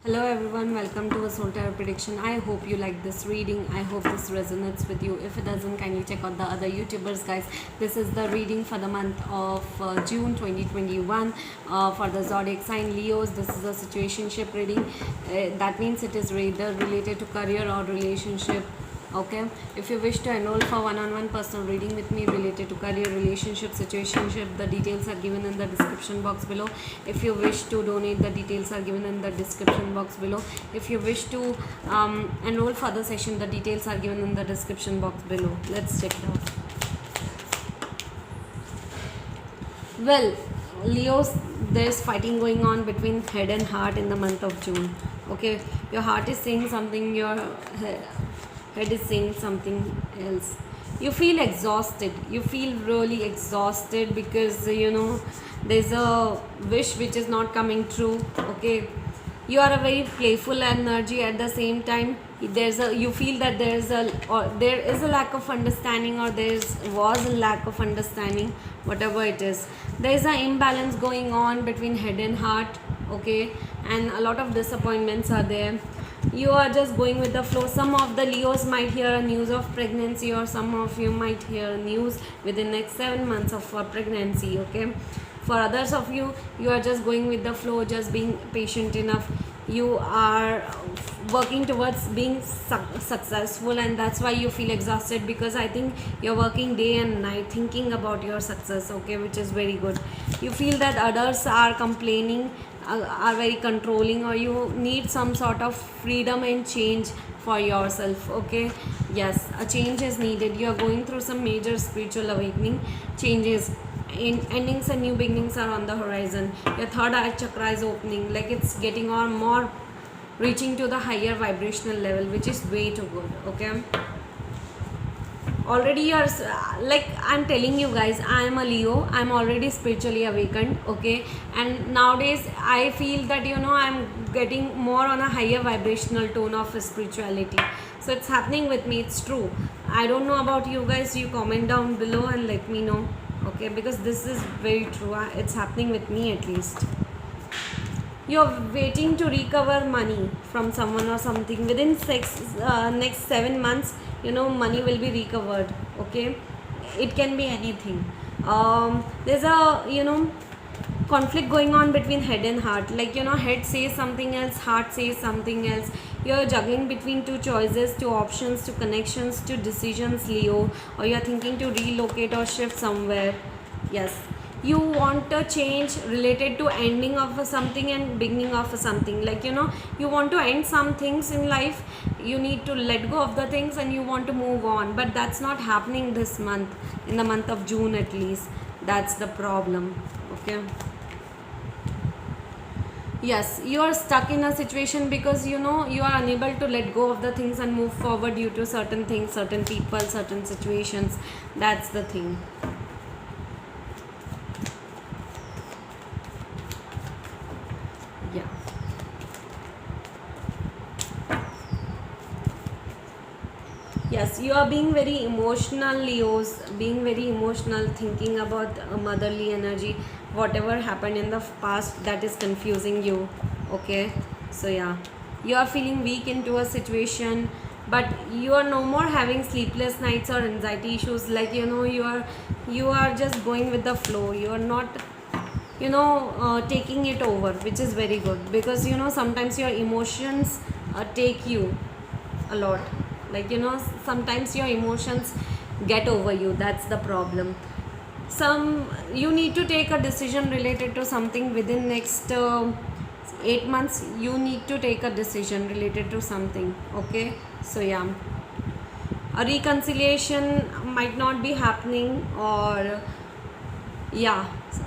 Hello everyone, welcome to a Soul Tarot prediction. I hope you like this reading. I hope this resonates with you. If it doesn't, kindly check out the other YouTubers, guys. This is the reading for the month of June 2021 for the zodiac sign Leos. This is a situationship reading. That means it is either related to career or relationship. Okay, if you wish to enroll for one-on-one personal reading with me related to career, relationship, situationship, the details are given in the description box below. If you wish to donate, the details are given in the description box below. If you wish to enroll for the session, the details are given in the description box below. Let's check it out. Well, Leos, there's fighting going on between head and heart in the month of June. Okay, your heart is saying something, your head is saying something else. You feel exhausted. You feel really exhausted because there's a wish which is not coming true. Okay, you are a very playful energy. At the same time, you feel that there is a lack of understanding, or was a lack of understanding, whatever it is. There is an imbalance going on between head and heart. Okay, and a lot of disappointments are there. You are just going with the flow. Some of the Leos might hear a news of pregnancy, or some of you might hear news within next 7 months of pregnancy. Okay, for others of you, you are just going with the flow, just being patient enough. You are working towards being successful, and that's why you feel exhausted, because I think you're working day and night thinking about your success. Okay, which is very good. You feel that others are complaining, are very controlling, or you need some sort of freedom and change for yourself. Okay, yes, a change is needed. You are going through some major spiritual awakening. Changes in endings and new beginnings are on the horizon. Your third eye chakra is opening, like it's getting on more, reaching to the higher vibrational level, which is way too good. Okay, already you're like, I'm telling you guys, I am a Leo. I'm already spiritually awakened. Okay, and nowadays I feel that I'm getting more on a higher vibrational tone of spirituality. So it's happening with me. It's true. I don't know about you guys. You comment down below and let me know. Okay, because this is very true. It's happening with me, at least. You're waiting to recover money from someone or something within next 7 months. Money will be recovered. Okay, it can be anything. There's a conflict going on between head and heart. Like, head says something else, heart says something else. You're juggling between two choices, two options, two connections, two decisions, Leo. Or you're thinking to relocate or shift somewhere. Yes, you want a change related to ending of something and beginning of something. Like, you want to end some things in life. You need to let go of the things and you want to move on, but that's not happening this month, in the month of June at least. That's the problem. Okay, yes, you are stuck in a situation because you are unable to let go of the things and move forward due to certain things, certain people, certain situations. That's the thing. Yeah, yes, you are being very emotional, Leos, being very emotional, thinking about motherly energy. Whatever happened in the past, that is confusing you. Okay, so yeah, you are feeling weak into a situation, but you are no more having sleepless nights or anxiety issues. Like, you are just going with the flow. You are not taking it over, which is very good, because sometimes your emotions take you a lot. Like, sometimes your emotions get over you. That's the problem. You need to take a decision related to something within next 8 months. You need to take a decision related to something. Okay, so yeah, a reconciliation might not be happening, or yeah,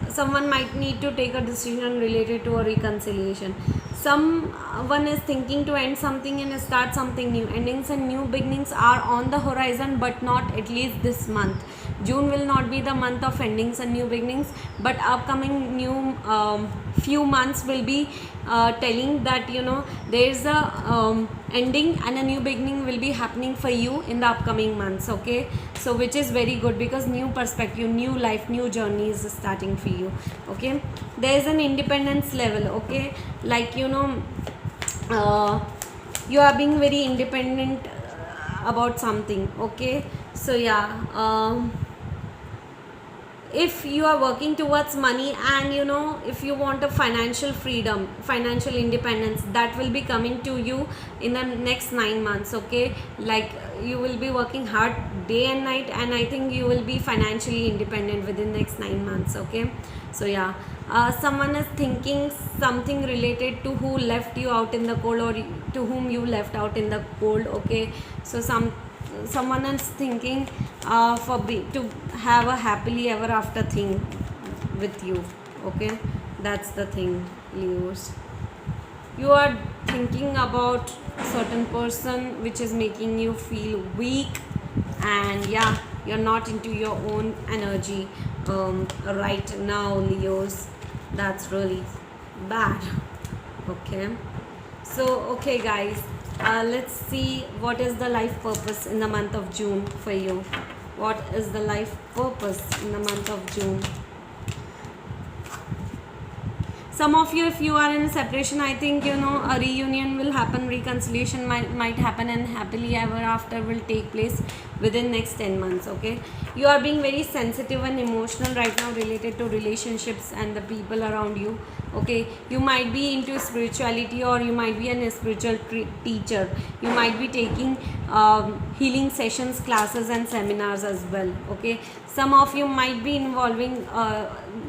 someone might need to take a decision related to a reconciliation. Someone is thinking to end something and start something new. Endings and new beginnings are on the horizon, but not at least this month. June will not be the month of endings and new beginnings, but upcoming new few months will be telling that there is a ending and a new beginning will be happening for you in the upcoming months. Okay, so which is very good, because new perspective, new life, new journey is starting for you. Okay, there is an independence level. Okay, like uh, you are being very independent about something. Okay, so yeah, if you are working towards money, and you know, if you want a financial freedom, financial independence, that will be coming to you in the next 9 months. Okay, like you will be working hard day and night, and I think you will be financially independent within next 9 months. Okay, so yeah, someone is thinking something related to who left you out in the cold, or to whom you left out in the cold. Okay, so someone is thinking to have a happily ever after thing with you. Okay, that's the thing, Leos. You are thinking about certain person which is making you feel weak, and yeah, you're not into your own energy right now, Leos. That's really bad. Okay, so okay guys, let's see what is the life purpose in the month of June for you. What is the life purpose in the month of June? Some of you, if you are in a separation, I think, you know, a reunion will happen, reconciliation might happen, and happily ever after will take place within next 10 months. Okay, you are being very sensitive and emotional right now related to relationships and the people around you. Okay, you might be into spirituality, or you might be a spiritual teacher. You might be taking healing sessions, classes and seminars as well. Okay, some of you might be involving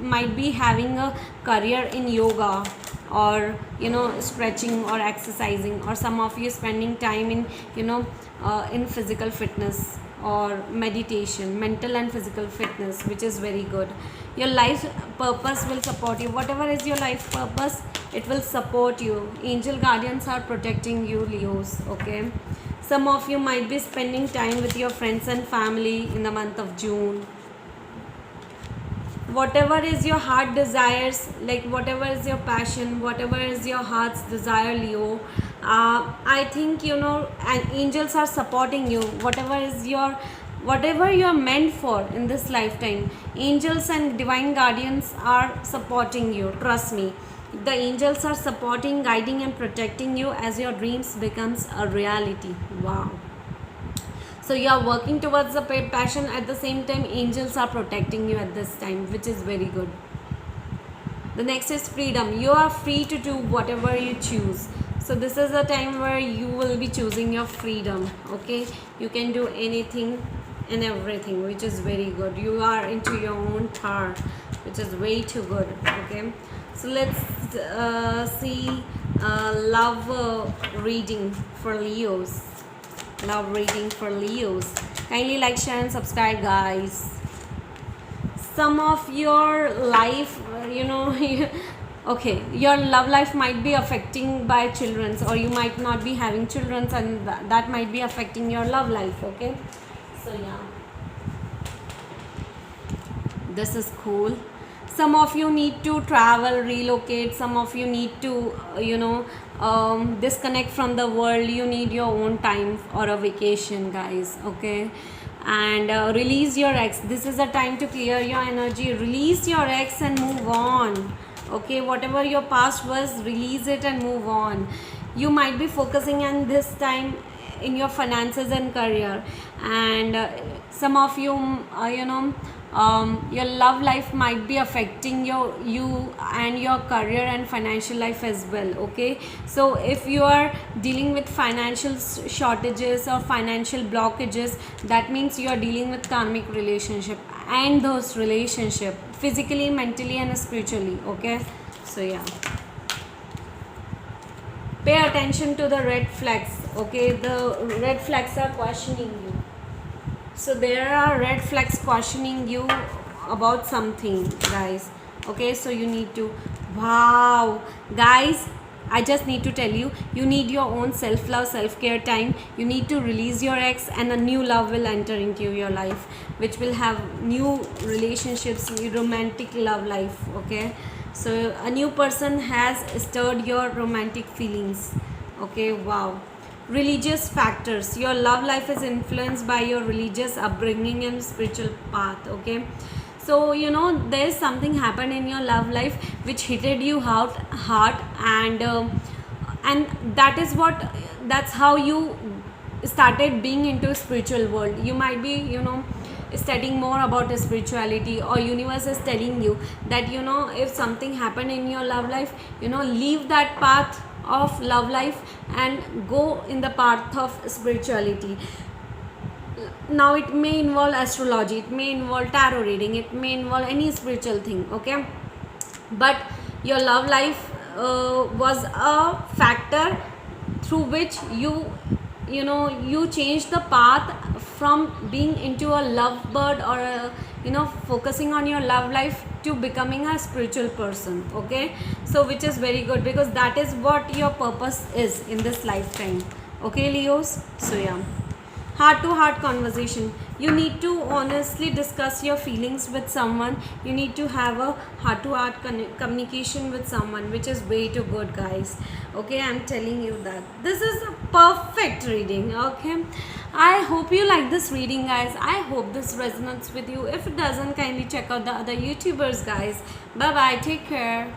might be having a career in yoga, or you know, stretching or exercising, or some of you spending time in, you know, in physical fitness or meditation, mental and physical fitness, which is very good. Your life purpose will support you. Whatever is your life purpose, it will support you. Angel guardians are protecting you, Leos. Okay, some of you might be spending time with your friends and family in the month of June. Whatever is your heart desires, like whatever is your passion, whatever is your heart's desire, Leo, I think, you know, and angels are supporting you. Whatever you are meant for in this lifetime, angels and divine guardians are supporting you. Trust me, the angels are supporting, guiding and protecting you as your dreams becomes a reality. Wow. So you are working towards the passion, at the same time angels are protecting you at this time, which is very good. The next is freedom. You are free to do whatever you choose. So this is a time where you will be choosing your freedom. Okay, you can do anything and everything, which is very good. You are into your own power, which is way too good. Okay, so let's see love reading for Leos. Love reading for Leos. Kindly like, share and subscribe, guys. Some of your life, you know, okay, your love life might be affecting by children's, or you might not be having children's, and that might be affecting your love life. Okay, so yeah, this is cool. Some of you need to travel, relocate. Some of you need to you know, disconnect from the world. You need your own time or a vacation, guys. Okay, and release your ex. This is a time to clear your energy. Release your ex and move on. Okay, whatever your past was, release it and move on. You might be focusing on this time in your finances and career, and some of you, you know, your love life might be affecting you and your career and financial life as well. Okay, so if you are dealing with financial shortages or financial blockages, that means you are dealing with karmic relationship, and those relationship physically, mentally and spiritually. Okay, so yeah, pay attention to the red flags. Okay, the red flags are questioning you. So there are red flags questioning you about something, guys. Okay, so you need to, wow, guys, I just need to tell you, you need your own self-love, self-care time. You need to release your ex, and a new love will enter into your life, which will have new relationships, new romantic love life. Okay, so a new person has stirred your romantic feelings. Okay, wow. Religious factors. Your love life is influenced by your religious upbringing and spiritual path. Okay, so you know, there is something happened in your love life which hit you hard, and and that's how you started being into spiritual world. You might be, studying more about the spirituality, or universe is telling you that, if something happened in your love life, leave that path of love life and go in the path of spirituality. Now it may involve astrology, it may involve tarot reading, it may involve any spiritual thing, okay? But your love life was a factor through which you change the path from being into a lovebird, or focusing on your love life, to becoming a spiritual person, okay? So which is very good, because that is what your purpose is in this lifetime, okay, Leos? So yeah, heart to heart conversation. You need to honestly discuss your feelings with someone. You need to have a heart to heart communication with someone, which is way too good, guys. Okay, I'm telling you that this is a perfect reading. Okay, I hope you like this reading, guys. I hope this resonates with you. If it doesn't, kindly check out the other YouTubers, guys. Bye bye, take care.